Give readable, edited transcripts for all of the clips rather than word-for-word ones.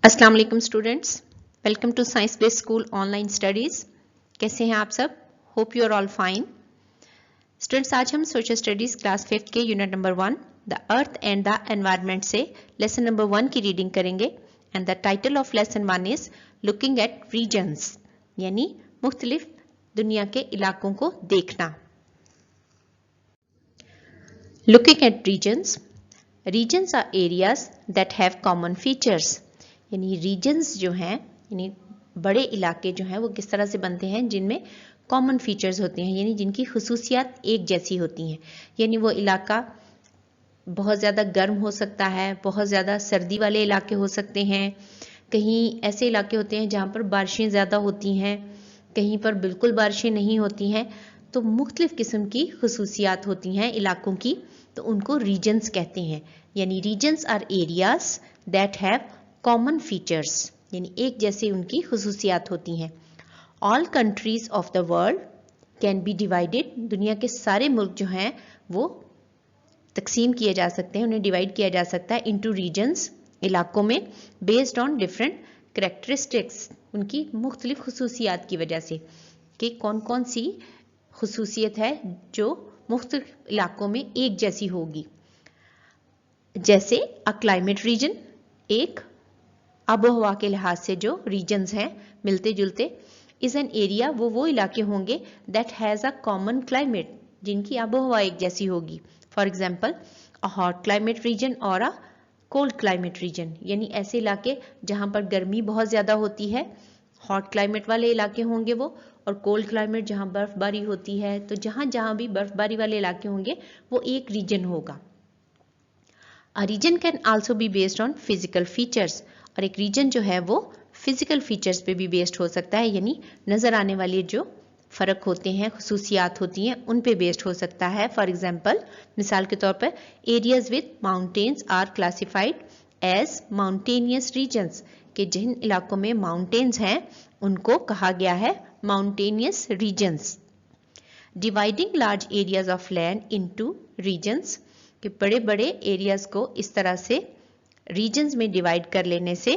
अस्सलाम वालेकुम students, welcome to science based school online studies. कैसे हैं आप सब? Hope you are all fine. Students, आज हम सोशल स्टडीज़ क्लास 5th के unit number 1 the earth and the environment से लेसन नंबर 1 की रीडिंग करेंगे। And the title of lesson 1 is looking at regions, यानी मुख्तलिफ दुनिया के इलाकों को देखना। Looking at regions, regions are areas that have common features. यानी रीजन्स जो हैं, यानी बड़े इलाके जो हैं वो किस तरह से बनते हैं जिनमें कॉमन फीचर्स होते हैं, यानी जिनकी खुसूसियात एक जैसी होती हैं। यानी वो इलाका बहुत ज़्यादा गर्म हो सकता है, बहुत ज़्यादा सर्दी वाले इलाके हो सकते हैं, कहीं ऐसे इलाके होते हैं जहाँ पर बारिशें ज़्यादा होती हैं, कहीं पर बिल्कुल बारिशें नहीं होती हैं। तो मुख्तलिफ किस्म की खुसूसियात होती हैं इलाकों की, तो उनको रीजन्स कहते हैं। यानी regions are areas that have common features, यानी एक जैसे उनकी खुसूसियात होती हैं। All countries of the world can be divided, दुनिया के सारे मुल्क जो हैं वो तकसीम किए जा सकते हैं, उन्हें डिवाइड किया जा सकता है इनटू रीजन्स, इलाकों में, बेस्ड ऑन डिफरेंट करैक्टरिस्टिक्स, उनकी मुख्तलिफ खुसूसियात की वजह से कि कौन कौन सी खुसूसियत है जो मुख्तलिफ इलाकों में एक जैसी होगी। जैसे अ क्लाइमेट रीजन, एक आबोहवा के लिहाज से जो रीजन्स हैं मिलते जुलते, इज एन एरिया, वो इलाके होंगे that has a common climate, जिनकी आबोहवा एक जैसी होगी। For example a hot climate reason और अ कोल्ड क्लाइमेट रीजन, यानी ऐसे इलाके जहाँ पर गर्मी बहुत ज़्यादा होती है, हॉट क्लाइमेट वाले इलाके होंगे वो, और कोल्ड क्लाइमेट जहाँ बर्फबारी होती है, तो जहाँ जहाँ भी बर्फबारी वाले इलाके होंगे वो एक रीजन होगा। A region can also be based on physical features, और एक रीजन जो है वो फिजिकल फीचर्स पे भी बेस्ड हो सकता है, यानी नज़र आने वाले जो फ़र्क होते हैं, खुसूसियात होती हैं, उन पे बेस्ड हो सकता है। फॉर एग्जांपल, मिसाल के तौर पर areas with mountains are classified as mountainous regions, कि जिन इलाकों में माउंटेन्स हैं उनको कहा गया है mountainous regions. Dividing large areas of land into regions, कि बड़े बड़े एरियाज को इस तरह से रीजन्स में डिवाइड कर लेने से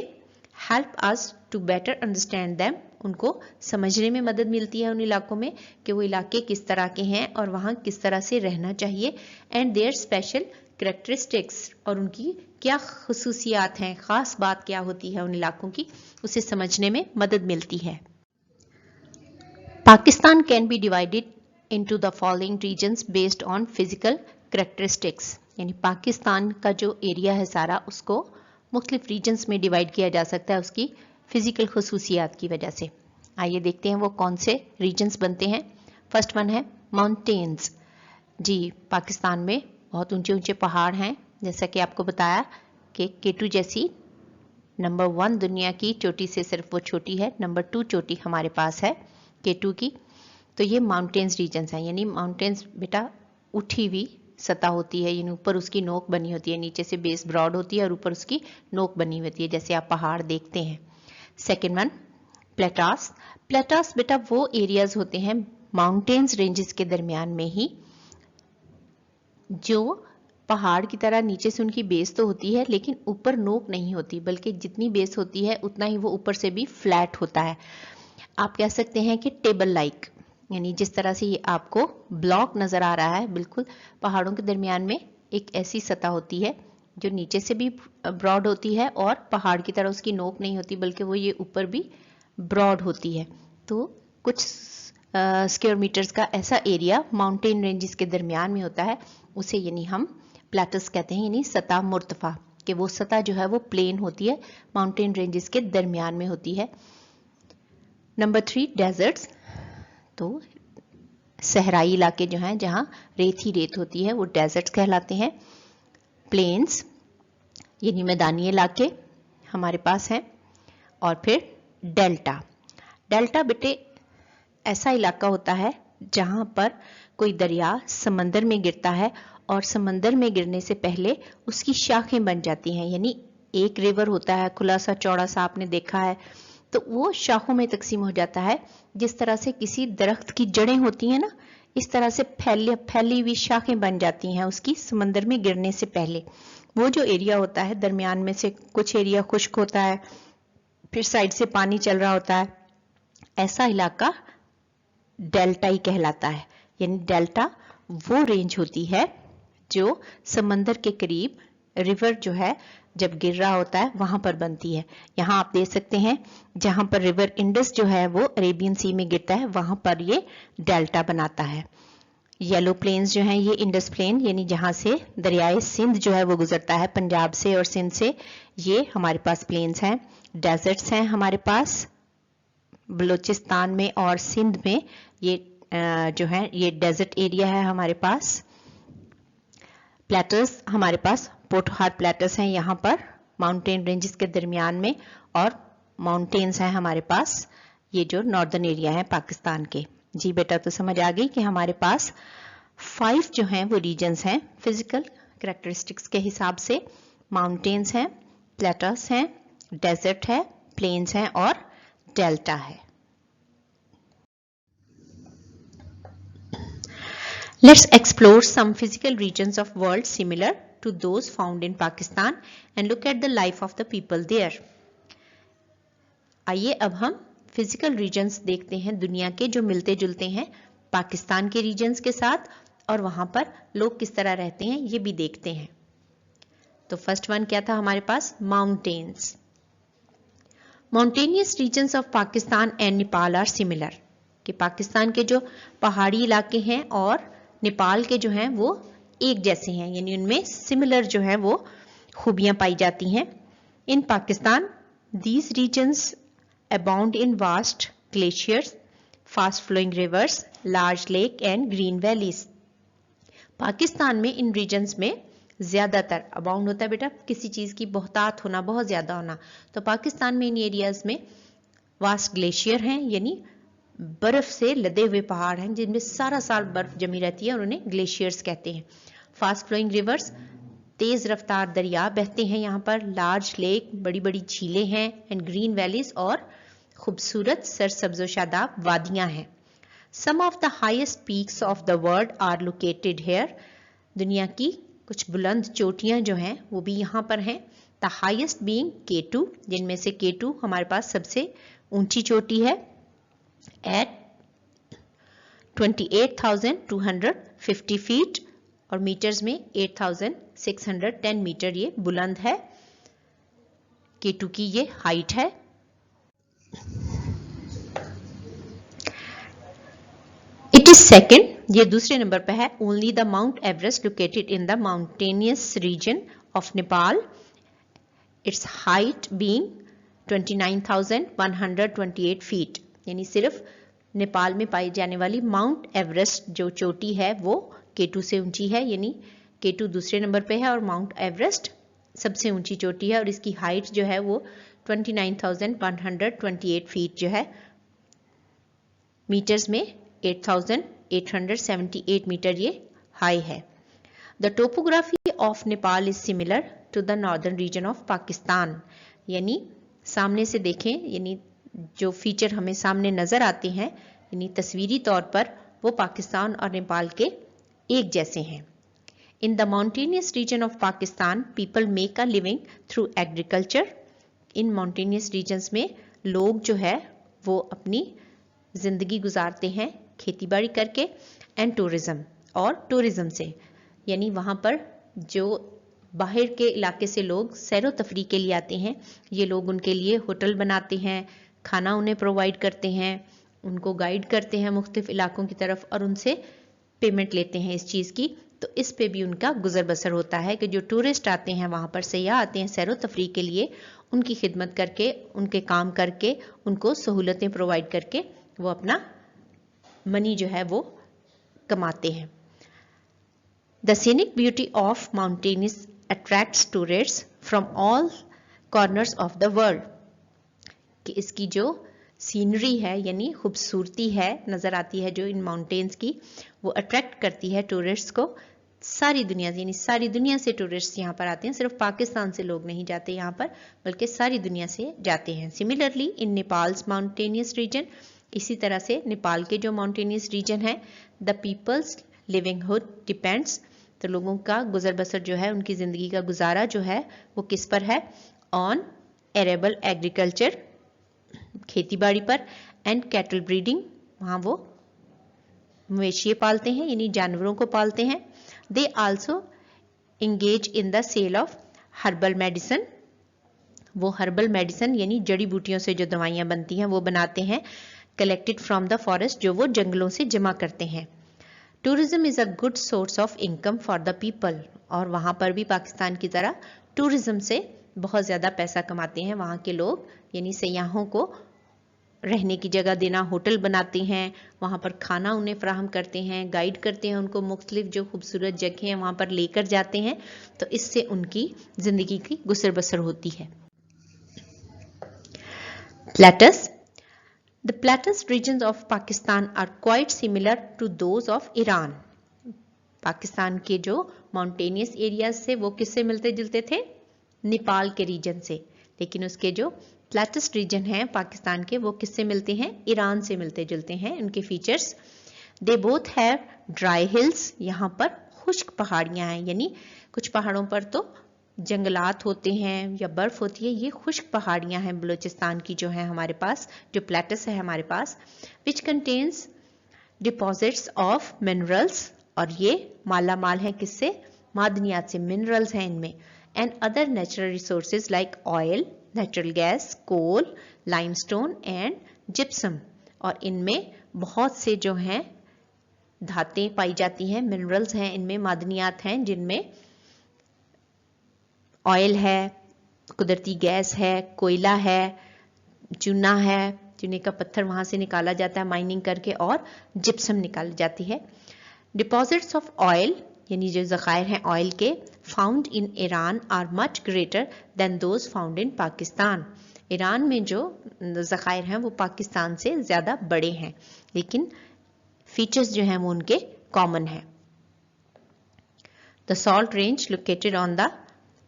help us to better understand them, उनको समझने में मदद मिलती है उन इलाकों में कि वो इलाके किस तरह के हैं और वहाँ किस तरह से रहना चाहिए, एंड देयर स्पेशल करैक्टरिस्टिक्स, और उनकी क्या खुसूसियात हैं, ख़ास बात क्या होती है उन इलाकों की, उसे समझने में मदद मिलती है। Pakistan can be divided into the following regions based on physical characteristics, यानी पाकिस्तान का जो एरिया है सारा, उसको मुख्तलिफ रीजन्स में डिवाइड किया जा सकता है उसकी फिजिकल खुसूसियात की वजह से। आइए देखते हैं वो कौन से रीजन्स बनते हैं। फर्स्ट वन है माउंटेन्स। जी, पाकिस्तान में बहुत ऊंचे ऊंचे पहाड़ हैं, जैसा कि आपको बताया कि केटू जैसी नंबर 1 दुनिया की चोटी से सिर्फ वो छोटी है, नंबर 2 चोटी हमारे पास है केटू की। तो ये माउंटेन्स रीजन्स हैं, यानी माउंटेन्स बेटा उठी हुई सतह होती है, यानी ऊपर उसकी नोक बनी होती है, नीचे से बेस ब्रॉड होती है और ऊपर उसकी नोक बनी होती है, जैसे आप पहाड़ देखते हैं। Second one प्लेटास। प्लेटास बेटा वो एरियाज होते हैं माउंटेन्स रेंजेस के दरमियान में ही, जो पहाड़ की तरह नीचे से उनकी बेस तो होती है लेकिन ऊपर नोक नहीं होती, बल्कि जितनी बेस होती है उतना ही वो ऊपर से भी फ्लैट होता है। आप कह सकते हैं कि टेबल लाइक, यानी जिस तरह से ये आपको ब्लॉक नज़र आ रहा है, बिल्कुल पहाड़ों के दरमियान में एक ऐसी सतह होती है जो नीचे से भी ब्रॉड होती है और पहाड़ की तरह उसकी नोक नहीं होती, बल्कि वो ये ऊपर भी ब्रॉड होती है। तो कुछ स्क्वायर मीटर्स का ऐसा एरिया माउंटेन रेंजेस के दरमियान में होता है, उसे यानी हम प्लेटस कहते हैं, यानी सतह मुर्तफा, कि वो सतह जो है वो प्लेन होती है, माउंटेन रेंजेस के दरमियान में होती है। Number 3 deserts. तो सहराई इलाके जो हैं जहाँ रेत ही रेत होती है वो डेजर्ट्स कहलाते हैं। प्लेन्स यानी मैदानी इलाके हमारे पास हैं। और फिर डेल्टा। डेल्टा बेटे ऐसा इलाका होता है जहाँ पर कोई दरिया समंदर में गिरता है और समंदर में गिरने से पहले उसकी शाखें बन जाती हैं, यानी एक रिवर होता है खुला सा चौड़ा सा, आपने देखा है, तो वो शाखों में तकसीम हो जाता है। जिस तरह से किसी दरख्त की जड़ें होती हैं ना, इस तरह से फैली हुई शाखें बन जाती हैं उसकी समंदर में गिरने से पहले। वो जो एरिया होता है दरमियान में से कुछ एरिया खुश्क होता है, फिर साइड से पानी चल रहा होता है, ऐसा इलाका डेल्टाई कहलाता है। यानी डेल्टा वो रेंज होती है जो समंदर के करीब रिवर जो है जब गिर रहा होता है वहां पर बनती है। यहाँ आप देख सकते हैं जहां पर रिवर इंडस जो है वो अरेबियन सी में गिरता है, वहां पर ये डेल्टा बनाता है। येलो प्लेन्स जो हैं ये इंडस प्लेन, यानी जहां से दरियाए सिंध जो है वो गुजरता है पंजाब से और सिंध से, ये हमारे पास प्लेन्स हैं। डेजर्ट्स हैं हमारे पास बलूचिस्तान में और सिंध में, ये जो है ये डेजर्ट एरिया है हमारे पास। प्लेटर्स हमारे पास पोठोहार प्लेटर्स हैं यहाँ पर माउंटेन रेंजेस के दरमियान में, और माउंटेन्स हैं हमारे पास ये जो नॉर्दर्न एरिया है पाकिस्तान के। जी बेटा, तो समझ आ गई कि हमारे पास 5 जो हैं वो रीजन्स हैं फिजिकल कैरेक्टरिस्टिक्स के हिसाब से। माउंटेन्स हैं, प्लेटर्स हैं, डेजर्ट है, प्लेन्स हैं और डेल्टा है। Let's explore some physical regions of world similar to those found in Pakistan and look at the life of the people there. आइए अब हम फिजिकल रीजन्स देखते हैं दुनिया के जो मिलते जुलते हैं पाकिस्तान के रीजन्स के साथ, और वहां पर लोग किस तरह रहते हैं ये भी देखते हैं। तो फर्स्ट वन क्या था हमारे पास? Mountains. Mountainous regions of Pakistan and Nepal are similar, कि पाकिस्तान के जो पहाड़ी इलाके हैं और नेपाल के जो हैं वो एक जैसे हैं, यानी उनमें सिमिलर जो है वो खूबियां पाई जाती हैं। In Pakistan these regions abound in vast glaciers, fast flowing rivers, large lake and green valleys. Pakistan में इन रीजन्स में ज्यादातर अबाउंड होता है बेटा किसी चीज की बहुतात होना, बहुत ज्यादा होना। तो पाकिस्तान में इन एरियाज में वास्ट ग्लेशियर हैं, यानी बर्फ से लदे हुए पहाड़ हैं जिनमें सारा साल बर्फ जमी रहती है और उन्हें ग्लेशियर्स कहते हैं। फास्ट फ्लोइंग रिवर्स, तेज रफ्तार दरिया बहते हैं यहाँ पर। लार्ज लेक, बड़ी बड़ी झीलें हैं। एंड ग्रीन वैलीज, और खूबसूरत सरसब्ज़ शादाब वादियां हैं। Some of the highest peaks of the world are located here. दुनिया की कुछ बुलंद चोटियां जो हैं वो भी यहाँ पर हैं। द हाईएस्ट बीइंग K2, जिनमें से K2 हमारे पास सबसे ऊंची चोटी है at 28,250 फीट, और मीटर्स में 8,610 मीटर ये बुलंद है। K2 की ये हाइट है। इट इज सेकेंड, ये दूसरे नंबर पे है। Only the mount Everest located in the mountainous region of Nepal, it's height being 29,128 feet, यानी सिर्फ नेपाल में पाई जाने वाली माउंट एवरेस्ट जो चोटी है वो K2 से ऊंची है, यानी K2 दूसरे नंबर पे है और माउंट एवरेस्ट सबसे ऊंची चोटी है, और इसकी हाइट जो है वो 29,128 फीट जो है। मीटर्स में 8,878 मीटर ये हाई है। The topography of Nepal is similar to the northern region of Pakistan, यानी सामने से देखें, यानी जो फीचर हमें सामने नजर आते हैं, यानी तस्वीरी तौर पर वो पाकिस्तान और नेपाल के एक जैसे हैं। In the mountainous region of Pakistan people make a living through agriculture. इन माउंटेनियस रीजन्स में लोग जो है वो अपनी जिंदगी गुजारते हैं खेतीबाड़ी करके, एंड टूरिज्म, और टूरिज्म से, यानी वहाँ पर जो बाहर के इलाके से लोग सैरो तफरी के लिए आते हैं, ये लोग उनके लिए होटल बनाते हैं, खाना उन्हें प्रोवाइड करते हैं, उनको गाइड करते हैं मुख्तलिफ इलाकों की तरफ, और उनसे पेमेंट लेते हैं इस चीज़ की। तो इस पे भी उनका गुजर बसर होता है कि जो टूरिस्ट आते हैं वहाँ पर, सयाह आते हैं सैरो तफरी के लिए, उनकी खिदमत करके, उनके काम करके, उनको सहूलतें प्रोवाइड करके वो अपना मनी जो है वो कमाते हैं। The scenic beauty of mountains attracts tourists from all corners of the world, कि इसकी जो सीनरी है यानी खूबसूरती है नजर आती है जो इन माउंटेन्स की, वो अट्रैक्ट करती है टूरिस्ट्स को सारी दुनिया से, यानी सारी दुनिया से टूरिस्ट्स यहाँ पर आते हैं। सिर्फ पाकिस्तान से लोग नहीं जाते यहाँ पर, बल्कि सारी दुनिया से जाते हैं। Similarly in Nepals mountainous region, इसी तरह से नेपाल के जो माउंटेनियस रीजन है, द पीपल्स लिविंगहुड डिपेंड्स, तो लोगों का गुजर बसर जो है, उनकी जिंदगी का गुजारा जो है वो किस पर है? ऑन एरेबल एग्रीकल्चर, खेती बाड़ी पर, एंड कैटल ब्रीडिंग, वहाँ वो मवेशी पालते हैं यानी जानवरों को पालते हैं। They also engage in the sale of herbal medicine, वो हर्बल मेडिसिन यानी जड़ी बूटियों से जो दवाइयाँ बनती हैं वो बनाते हैं। कलेक्टेड फ्रॉम द फॉरेस्ट, जो वो जंगलों से जमा करते हैं। Tourism is a good source of income for the people, और वहाँ पर भी पाकिस्तान की तरह टूरिज्म से बहुत ज़्यादा पैसा कमाते हैं वहाँ के लोग, यानी सयाहों को रहने की जगह देना, होटल बनाते हैं, वहाँ पर खाना उन्हें फराहम करते हैं, गाइड करते हैं उनको, मुख्तलिफ जो खूबसूरत जगह हैं वहाँ पर लेकर जाते हैं, तो इससे उनकी ज़िंदगी की गुजर बसर होती है। Plates, the plateau regions of Pakistan are quite similar to those of Iran. Pakistan के जो माउंटेनियस एरियाज से वो किससे मिलते जुलते थे? नेपाल के रीजन से। लेकिन उसके जो प्लेटस रीजन हैं पाकिस्तान के, वो किससे मिलते हैं? ईरान से मिलते जुलते हैं। उनके features, they both have dry hills, यहाँ पर खुश्क पहाड़ियाँ हैं, यानी कुछ पहाड़ों पर तो जंगलात होते हैं या बर्फ होती है, ये खुश्क पहाड़ियाँ हैं बलूचिस्तान की जो है हमारे पास, जो प्लेटस है हमारे पास, which contains deposits of minerals, और ये माला माल है किससे? मादनियात से, मिनरल्स हैं इनमें, and other natural resources like oil, natural gas, coal, limestone and gypsum, और इनमें बहुत से जो हैं धातें पाई जाती हैं, मिनरल्स हैं इनमें, मादनियात हैं जिनमें ऑयल है, कुदरती गैस है, कोयला है, चूना है, चूने का पत्थर वहाँ से निकाला जाता है माइनिंग करके, और जिप्सम निकाली जाती है। डिपॉजिट्स ऑफ ऑयल, यानी जो ज़खायर हैं ऑयल के, found in Iran are much greater than those found in Pakistan. Iran में जो ज़खायर हैं वो पाकिस्तान से ज़्यादा बड़े हैं, लेकिन फीचर्स जो हैं वो उनके कॉमन हैं। The salt range located on the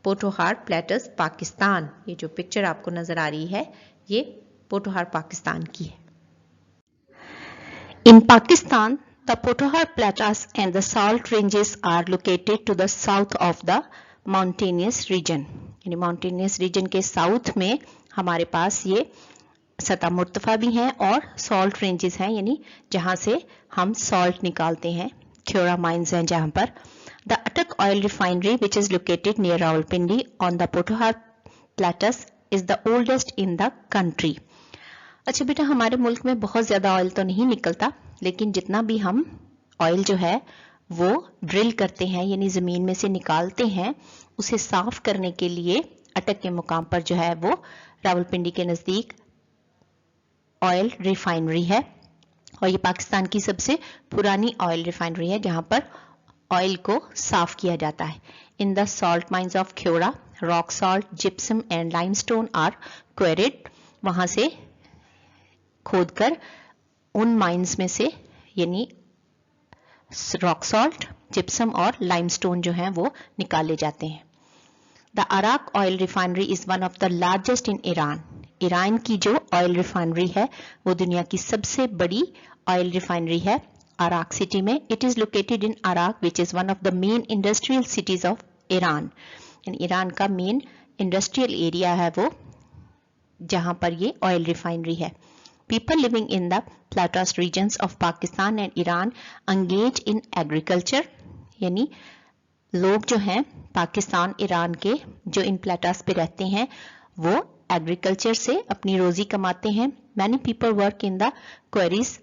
Potohar plateaus Pakistan, ये जो पिक्चर आपको नजर आ रही है ये पोटोहार पाकिस्तान की है। In Pakistan, the Potohar Plateaus and the Salt Ranges are located to the south of the mountainous region. यानी माउंटेनियस रीजन के साउथ में हमारे पास ये सतह मुर्तफा भी हैं और सॉल्ट रेंजेस हैं, यानी जहाँ से हम सॉल्ट निकालते हैं, ख्योरा माइंस हैं जहाँ पर। The Attock Oil Refinery, which is located near Rawalpindi on the Potohar Plateaus, is the oldest in the country. अच्छा बेटा, हमारे मुल्क में बहुत ज़्यादा ऑयल तो नहीं निकलता, लेकिन जितना भी हम ऑयल जो है वो ड्रिल करते हैं यानी ज़मीन में से निकालते हैं, उसे साफ करने के लिए अटक के मुकाम पर जो है वो रावलपिंडी के नज़दीक ऑयल रिफाइनरी है, और ये पाकिस्तान की सबसे पुरानी ऑयल रिफाइनरी है जहाँ पर ऑयल को साफ किया जाता है। In the salt mines of Khewra, rock salt, gypsum and limestone are quarried, वहाँ से खोदकर उन माइंस में से यानी रॉक सॉल्ट, जिप्सम और लाइमस्टोन जो हैं वो निकाले जाते हैं। The Arak oil refinery is one of the largest in Iran. Iran की जो ऑयल रिफाइनरी है वो दुनिया की सबसे बड़ी ऑयल रिफाइनरी है अराक सिटी में। It is located in अराक which is one of the main industrial cities of Iran. Iran का मेन इंडस्ट्रियल एरिया है वो जहां पर ये ऑयल रिफाइनरी है। People living in the plateaus regions of Pakistan and Iran engage in agriculture, यानी लोग जो हैं पाकिस्तान ईरान के जो इन प्लेटास पे रहते हैं वो एग्रीकल्चर से अपनी रोजी कमाते हैं। Many people work in the quarries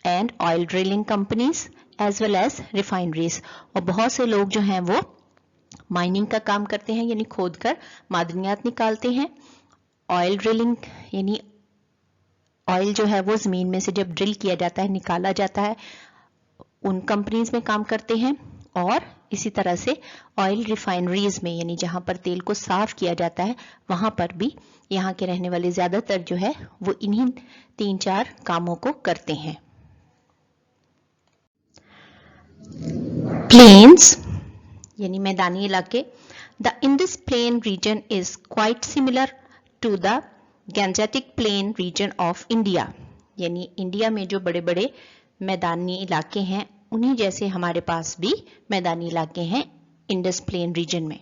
and oil drilling companies as well as refineries, और बहुत से लोग जो हैं वो माइनिंग का काम करते हैं यानी खोदकर मादनियात निकालते हैं। ऑयल ड्रिलिंग यानी ऑयल जो है वो ज़मीन में से जब ड्रिल किया जाता है, निकाला जाता है, उन कंपनीज में काम करते हैं। और इसी तरह से ऑयल रिफाइनरीज में यानी जहां पर तेल को साफ किया जाता है वहां पर भी यहाँ के रहने वाले ज़्यादातर जो है वो इन्हीं 3-4 कामों को करते हैं। प्लेन्स यानी मैदानी इलाके। The Indus plain region is quite similar to the Gangetic plain region of India, यानी इंडिया में जो बड़े बड़े मैदानी इलाके हैं उन्हीं जैसे हमारे पास भी मैदानी इलाके हैं इंडस प्लेन रीजन में।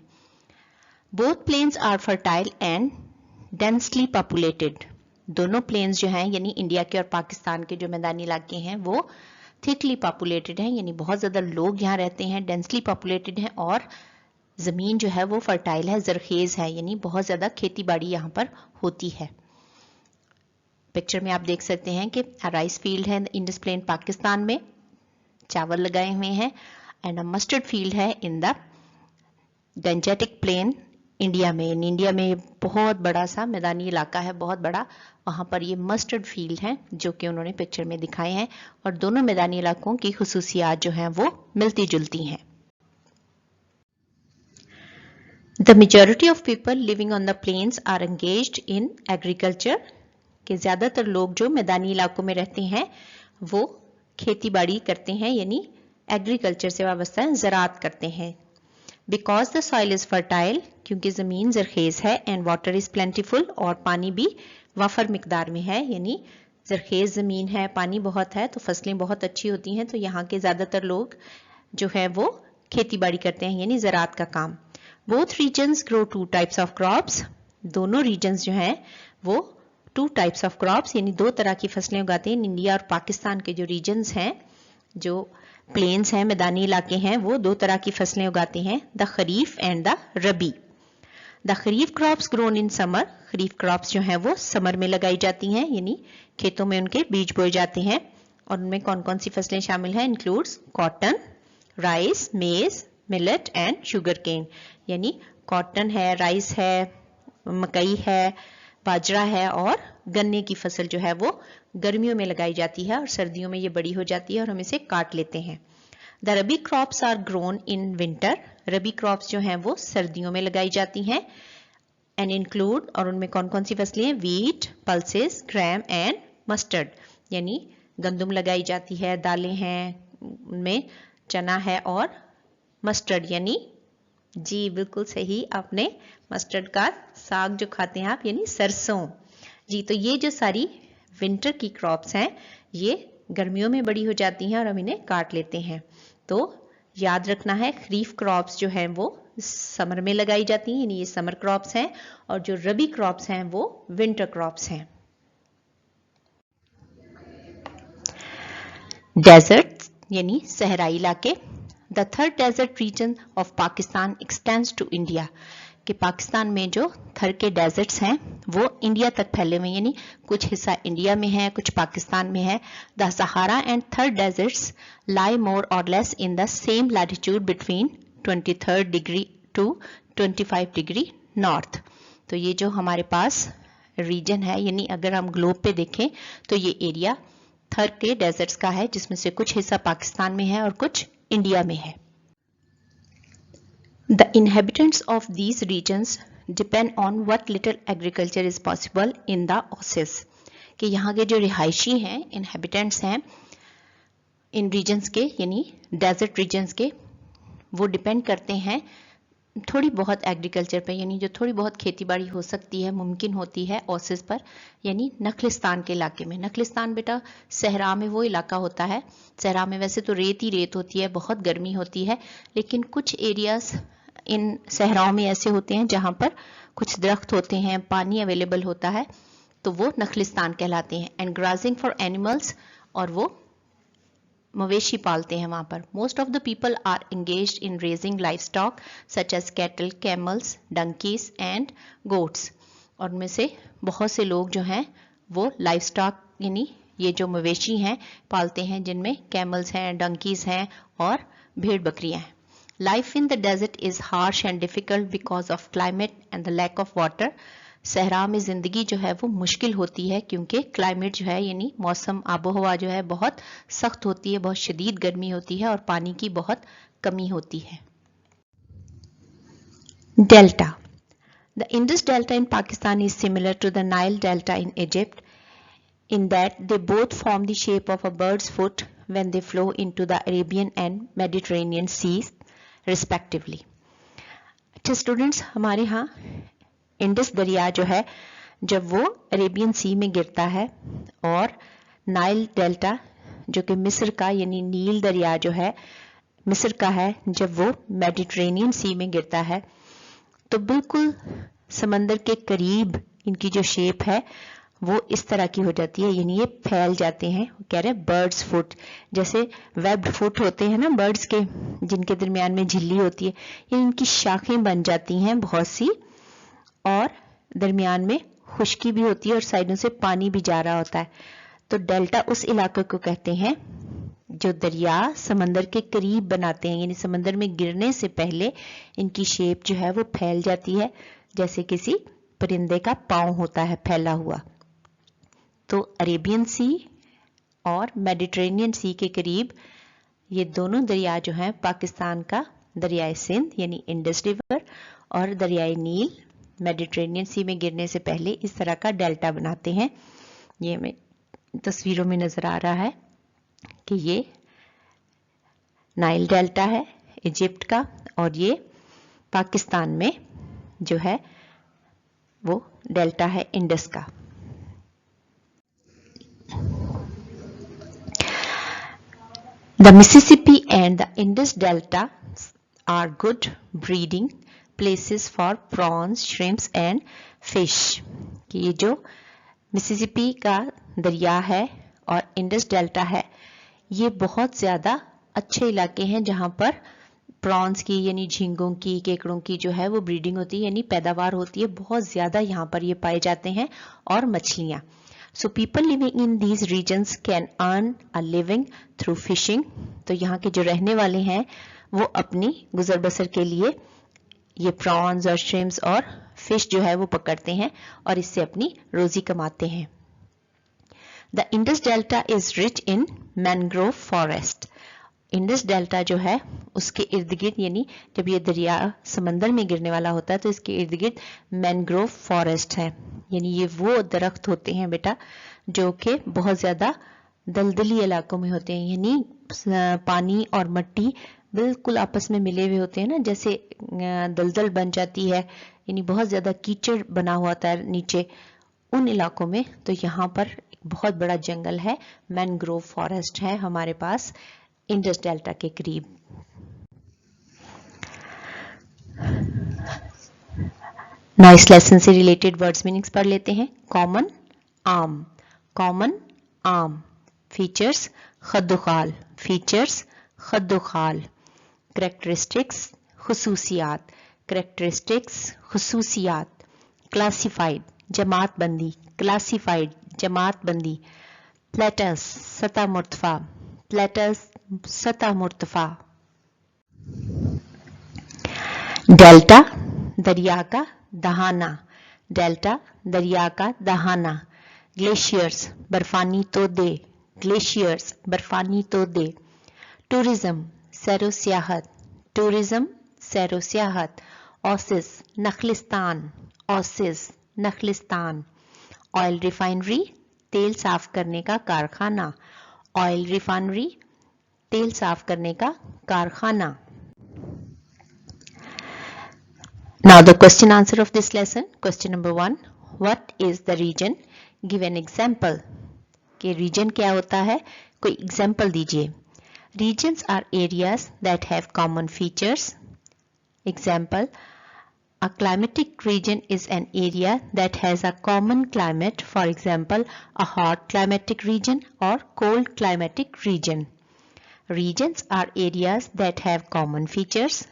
Both plains are fertile and densely populated, दोनों प्लेन्स जो हैं यानी इंडिया के और पाकिस्तान के जो मैदानी इलाके हैं वो थिकली पॉपुलेटेड हैं, यानी बहुत ज़्यादा लोग यहाँ रहते हैं, डेंसली पॉपुलेटेड हैं और ज़मीन जो है वो फर्टाइल है, जरखेज है, यानी बहुत ज़्यादा खेती बाड़ी यहाँ पर होती है। पिक्चर में आप देख सकते हैं कि राइस फील्ड है इंडस प्लेन पाकिस्तान में, चावल लगाए हुए हैं, एंड अ मस्टर्ड फील्ड है in the Gangetic plain India में। इंडिया में बहुत बड़ा सा मैदानी इलाका है, बहुत बड़ा, वहां पर ये मस्टर्ड फील्ड है जो कि उन्होंने पिक्चर में दिखाए हैं, और दोनों मैदानी इलाकों की खुसूसियात जो हैं वो मिलती जुलती हैं। The majority of people living on the plains are engaged in agriculture, कि ज़्यादातर लोग जो मैदानी इलाकों में रहते हैं वो खेती बाड़ी करते हैं, यानी एग्रीकल्चर से वाबस्ता ज़राअत करते हैं। Because the soil is fertile, क्योंकि ज़मीन ज़रखेज़ है, and water is plentiful, और पानी भी वाफर मिकदार में है, यानी ज़रखेज़ ज़मीन है, पानी बहुत है, तो फसलें बहुत अच्छी होती हैं, तो यहाँ के ज़्यादातर लोग जो है वो खेती बाड़ी करते हैं, यानी ज़राअत का काम। Both regions grow two types of crops, दोनों रीजन्स जो हैं वो टू टाइप्स ऑफ क्रॉप्स यानी दो तरह की फसलें उगाते हैं। इंडिया और पाकिस्तान के जो रीजन्स हैं, जो प्लेन्स हैं, मैदानी इलाके हैं, वो दो तरह की फसलें उगाते हैं, the kharif and the rabi. The kharif crops grown in summer, kharif crops जो हैं वो समर में लगाई जाती हैं, यानी खेतों में उनके बीज बोए जाते हैं, और उनमें कौन कौन सी फसलें शामिल हैं? इंक्लूड्स कॉटन, राइस, मेज, मिलेट एंड शुगर केन, यानी कॉटन है, राइस है, मकई है, बाजरा है, और गन्ने की फसल जो है वो गर्मियों में लगाई जाती है और सर्दियों में ये बड़ी हो जाती है और हम इसे काट लेते हैं। The rabi crops are grown in winter, rabi crops जो हैं वो सर्दियों में लगाई जाती हैं, एंड इंक्लूड, और उनमें कौन कौन सी फसलें हैं? Wheat, pulses, gram and mustard, यानी गंदुम लगाई जाती है, दालें हैं, उनमें चना है, और मस्टर्ड यानी, जी बिल्कुल सही आपने, मस्टर्ड का साग जो खाते हैं आप, यानी सरसों। जी, तो ये जो सारी विंटर की क्रॉप्स हैं ये गर्मियों में बड़ी हो जाती हैं और हम इन्हें काट लेते हैं। तो याद रखना है, खरीफ क्रॉप्स जो हैं वो समर में लगाई जाती हैं, यानी ये समर क्रॉप्स हैं, और जो रबी क्रॉप्स हैं वो विंटर क्रॉप्स हैं। डेजर्ट यानी सहराई इलाके। The Thar desert region of Pakistan extends to India, कि पाकिस्तान में जो थर के डेजर्ट्स हैं वो इंडिया तक फैले हुए, यानी कुछ हिस्सा इंडिया में है, कुछ पाकिस्तान में है। The Sahara and Thar deserts lie more or less in the same latitude between 23 degree to 25 degree north. तो ये जो हमारे पास रीजन है, यानी अगर हम ग्लोब पे देखें तो ये एरिया थर के डेजर्ट्स का है, जिसमें से कुछ हिस्सा पाकिस्तान में है और कुछ इंडिया में है। The inhabitants of these regions depend on what little agriculture is possible in the oases, कि यहाँ के जो रिहायशी हैं, inhabitants हैं इन regions के, यानी desert regions के, वो डिपेंड करते हैं थोड़ी बहुत एग्रीकल्चर पर, यानी जो थोड़ी बहुत खेती बाड़ी हो सकती है, मुमकिन होती है ओसेस पर, यानी नखलिस्तान के इलाके में। नखलिस्तान बेटा सहरा में वो इलाका होता है, सहरा में वैसे तो रेत ही रेत होती है, बहुत गर्मी होती है, लेकिन कुछ एरियाज इन सहराओं में ऐसे होते हैं जहां पर कुछ दरख्त होते हैं, पानी अवेलेबल होता है, तो वो नखलिस्तान कहलाते हैं। एंड ग्राजिंग फॉर एनिमल्स, और वो मवेशी पालते हैं वहां पर। Most of the people are engaged in raising livestock such as cattle, camels, donkeys and goats, और उनमें से बहुत से लोग जो हैं वो लाइफ स्टॉक यानी ये जो मवेशी हैं पालते हैं, जिनमें कैमल्स हैं, डंकीज हैं और भेड़ बकरियां हैं। Life in the desert is harsh and difficult because of climate and the lack of water. सहरा में ज़िंदगी जो है वो मुश्किल होती है क्योंकि क्लाइमेट जो है यानी मौसम आबोहवा जो है बहुत सख्त होती है, बहुत शदीद गर्मी होती है और पानी की बहुत कमी होती है। Delta. The Indus Delta in Pakistan is similar to the Nile Delta in Egypt in that they both form the shape of a bird's foot when they flow into the Arabian and Mediterranean seas respectively. अच्छा students, हमारे यहाँ Indus दरिया जो है जब वो Arabian सी में गिरता है और नाइल डेल्टा जो कि मिस्र का यानी नील दरिया जो है मिस्र का है, जब वो मेडिटेरेनियन सी में गिरता है तो बिल्कुल समंदर के करीब इनकी जो शेप है वो इस तरह की हो जाती है, यानी ये फैल जाते हैं। कह रहे हैं बर्ड्स फुट, जैसे वेब्ड फुट होते हैं ना बर्ड्स के, जिनके दरमियान में झिल्ली होती है, ये इनकी शाखें बन जाती हैं बहुत सी, और दरमियान में खुश्की भी होती है और साइडों से पानी भी जा रहा होता है। तो डेल्टा उस इलाके को कहते हैं जो दरिया समंदर के करीब बनाते हैं, यानी समंदर में गिरने से पहले इनकी शेप जो है वो फैल जाती है, जैसे किसी परिंदे का पांव होता है फैला हुआ। तो अरेबियन सी और मेडिटेरेनियन सी के करीब ये दोनों दरिया जो हैं, पाकिस्तान का दरियाए सिंध यानी इंडस रिवर और दरियाए नील मेडिटेरेनियन सी में गिरने से पहले इस तरह का डेल्टा बनाते हैं। ये में तस्वीरों में नजर आ रहा है कि ये नाइल डेल्टा है इजिप्ट का, और ये पाकिस्तान में जो है वो डेल्टा है इंडस का। The Mississippi and the Indus Delta are good breeding places for prawns, shrimps and fish. कि ये जो मिसिसिपी का दरिया है और इंडस डेल्टा है, ये बहुत ज़्यादा अच्छे इलाके हैं जहाँ पर प्रॉन्स की यानी झींगों की, केकड़ों की जो है वो ब्रीडिंग होती है, यानी पैदावार होती है बहुत ज़्यादा, यहाँ पर ये पाए जाते हैं, और मछलियाँ। So people living in these regions can earn a living through fishing. तो यहाँ के जो रहने वाले हैं वो अपनी गुजर बसर के लिए ये प्रॉन्स और श्रिम्स और फिश जो है वो पकड़ते हैं और इससे अपनी रोजी कमाते हैं। The Indus Delta is rich in mangrove forest. Indus delta जो है उसके इर्द गिर्द, यानी जब ये दरिया समंदर में गिरने वाला होता है तो इसके इर्द गिर्द मैनग्रोव फॉरेस्ट है, यानी ये वो दरख्त होते हैं बेटा जो कि बहुत ज़्यादा दलदली इलाकों में होते हैं, यानी पानी और मिट्टी बिल्कुल आपस में मिले हुए होते हैं ना, जैसे दलदल बन जाती है, यानी बहुत ज़्यादा कीचड़ बना हुआ होता है नीचे उन इलाकों में। तो यहाँ पर एक बहुत बड़ा जंगल है, मैनग्रोव फॉरेस्ट है हमारे पास इंडस डेल्टा के करीब। नाउ इस लेसन से रिलेटेड वर्ड्स मीनिंग्स पढ़ लेते हैं। कॉमन आम, कॉमन आम। फीचर्स खद्दुखाल, फीचर्स खद्दुखाल। करेक्टरिस्टिक्स खुसूसियात, करेक्टरिस्टिक्स खुसूसियात। क्लासिफाइड जमात बंदी, क्लासिफाइड जमात बंदी। प्लेटस सतह मुर्तफा, प्लेटस सतह मुर्तफा। डेल्टा दरिया का दहाना, डेल्टा दरिया का दहाना। ग्लेशियर्स बर्फानी तोदे, ग्लेशियर्स बर्फानी तोदे। टूरिज्म सैरो सियाहत, टूरिज्म सैरो सियाहत। ओसिस नखलिस्तान, ओसिस नखलिस्तान। ऑयल रिफाइनरी तेल साफ करने का कारखाना, ऑयल रिफाइनरी तेल साफ करने का कारखाना। Now the question answer of this lesson. Question number 1. What is the region? Give an example. कि region क्या होता है, कोई example दीजिए। Regions are areas that have common features. Example, a climatic region is an area that has a common climate. For example, a hot climatic region or cold climatic region. Regions are areas that have common features.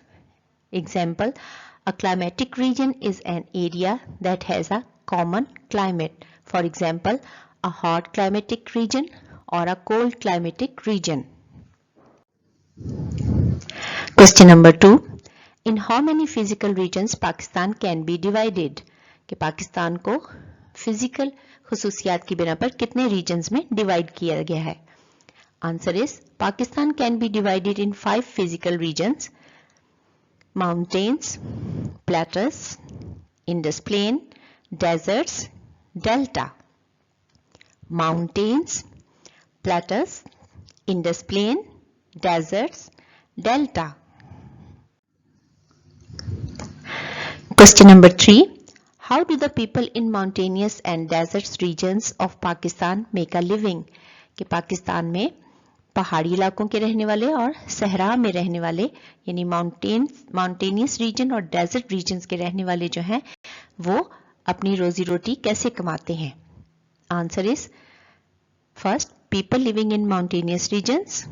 Example, a climatic region is an area that has a common climate. For example, a hot climatic region or a cold climatic region. Question number 2. In how many physical regions Pakistan can be divided? कि पाकिस्तान को physical खुसूसियात की बिना पर कितने regions में divide किया गया है? Answer is Pakistan can be divided in 5 physical regions: mountains, plateaus, Indus plain, deserts, delta. Mountains, plateaus, Indus plain, deserts, delta. Question number 3. How do the people in mountainous and deserts regions of Pakistan make a living? कि पाकिस्तान में पहाड़ी इलाकों के रहने वाले और सहरा में रहने वाले यानी माउंटेनियस रीजन और डेजर्ट रीजन्स के रहने वाले जो हैं वो अपनी रोजी रोटी कैसे कमाते हैं? Answer is first, people living in mountainous regions.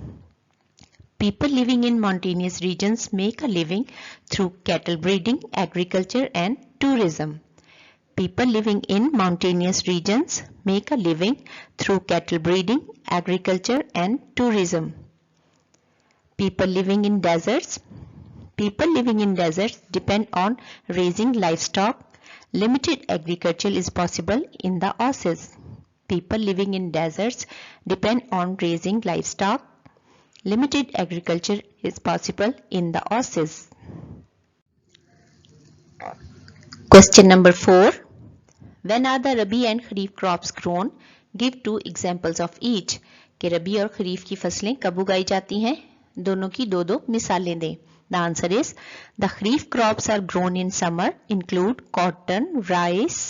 People living in mountainous regions make a living through cattle breeding, agriculture and tourism. People living in mountainous regions make a living through cattle breeding, agriculture and tourism. People living in deserts. People living in deserts depend on raising livestock. Limited agriculture is possible in the oases. People living in deserts depend on raising livestock. Limited agriculture is possible in the oases. Question number 4. When are the Rabi and Kharif crops grown? Give 2 examples of each. कि रबी और खरीफ की फसलें कब उगाई जाती हैं? दोनों की दो मिसालें दें. The answer is the Kharif crops are grown in summer, include cotton, rice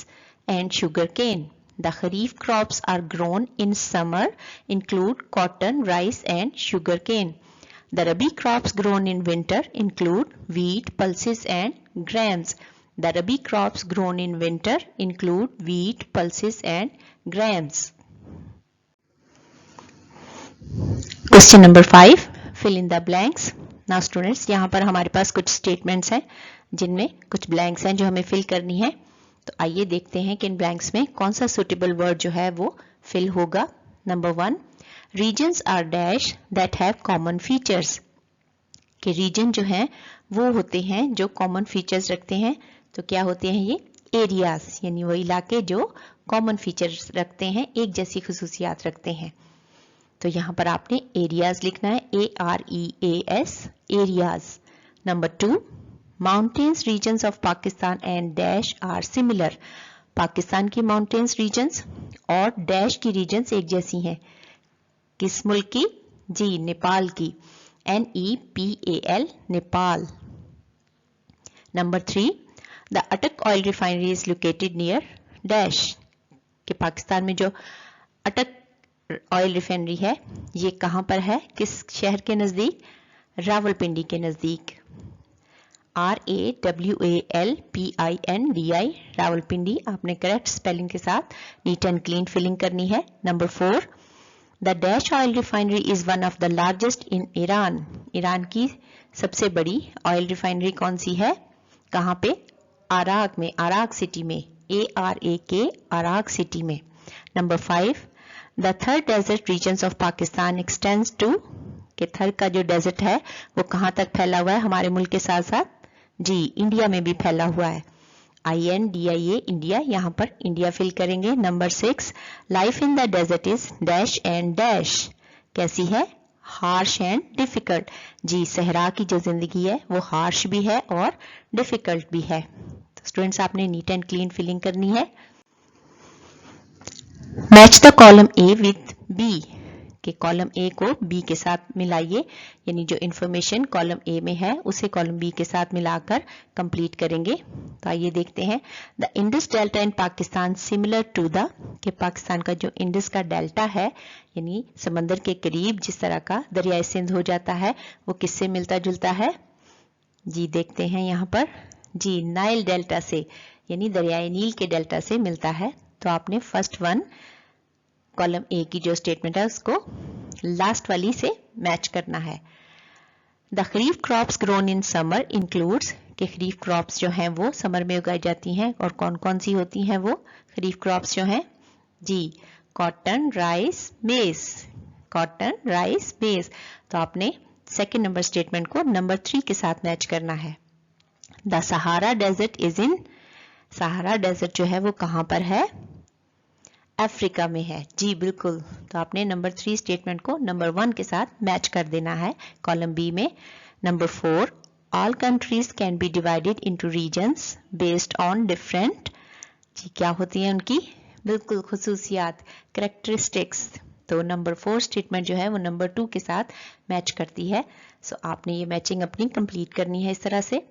and sugarcane. The Kharif crops are grown in summer, include cotton, rice and sugarcane. The Rabi crops grown in winter include wheat, pulses and grams. The Rabi crops grown in winter include wheat, pulses and grams. Question number 5. Fill in the blanks. Now students, यहाँ पर हमारे पास कुछ statements हैं जिनमें कुछ blanks हैं जो हमें fill करनी है. तो आइए देखते हैं कि इन ब्लैंक्स में कौन सा सुटेबल वर्ड जो है वो फिल होगा. Number 1, regions are dash that have common features. कि रीजन जो है वो होते हैं जो कॉमन फीचर्स रखते हैं. तो क्या होते हैं ये? एरियाज, यानी वो इलाके जो कॉमन फीचर्स रखते हैं, एक जैसी खुसूसियात रखते हैं. तो यहाँ पर आपने एरियाज लिखना है, AREAS, areas. Number 2, Mountains regions of Pakistan and dash are similar. Pakistan की माउंटेन्स रीजन्स और डैश की रीजन्स एक जैसी हैं. किस मुल्क की? जी, नेपाल की. NEPAL, Nepal. Number 3, the Attock oil refinery is located near dash. कि पाकिस्तान में जो अटक ऑयल रिफाइनरी है ये कहाँ पर है? किस शहर के नज़दीक? रावलपिंडी के नज़दीक. RAWALPINDI, रावलपिंडी. आपने करेक्ट स्पेलिंग के साथ नीट एंड क्लीन फिलिंग करनी है. Number 4, the dash oil refinery is one of the largest in Iran. Iran की सबसे बड़ी ऑयल रिफाइनरी कौन सी है? कहाँ पे? अराक में, अराक सिटी में, ARAK, अराक सिटी में. Number 5, the third desert regions of Pakistan extends to. कि थर्ड का जो डेजर्ट है वो कहाँ तक फैला हुआ है हमारे मुल्क के साथ साथ? जी, इंडिया में भी फैला हुआ है. INDIA, India. यहाँ पर इंडिया फिल करेंगे. Number 6, life in the desert is dash and dash. कैसी है? Harsh and difficult. जी, सहरा की जो जिंदगी है वो हार्श भी है और डिफिकल्ट भी है. तो स्टूडेंट्स, आपने नीट एंड क्लीन फिलिंग करनी है. Match the column A with B. कि कॉलम A को B के साथ मिलाइए, यानी जो इंफॉर्मेशन कॉलम A में है उसे कॉलम B के साथ मिलाकर कंप्लीट करेंगे. तो आइए देखते हैं. The Indus delta in Pakistan similar to the. कि पाकिस्तान का जो इंडस का डेल्टा है यानी समंदर के करीब जिस तरह का दरियाए सिंध हो जाता है वो किससे मिलता जुलता है? जी, देखते हैं यहाँ पर. जी, नाइल डेल्टा से, यानी दरियाए नील के डेल्टा से मिलता है. तो आपने फर्स्ट वन कॉलम A की जो स्टेटमेंट है उसको लास्ट वाली से मैच करना है. The kharif crops grown in summer includes. कि खरीफ क्रॉप्स जो हैं वो समर में उगाई जाती हैं और कौन कौन सी होती हैं वो खरीफ क्रॉप्स जो हैं? जी, cotton, rice, maize. Cotton, rice, maize. तो आपने सेकेंड नंबर स्टेटमेंट को नंबर 3 के साथ मैच करना है. The Sahara desert is in. Sahara desert जो है वो कहाँ पर है? अफ्रीका में है. जी बिल्कुल. तो आपने नंबर 3 स्टेटमेंट को नंबर 1 के साथ मैच कर देना है कॉलम B में. Number 4, all countries can be divided into regions based on different. जी, क्या होती है उनकी? बिल्कुल, खुसूसियात, कैरेक्टरिस्टिक्स. तो नंबर 4 स्टेटमेंट जो है वो नंबर 2 के साथ मैच करती है. सो आपने ये मैचिंग अपनी कंप्लीट करनी है इस तरह से.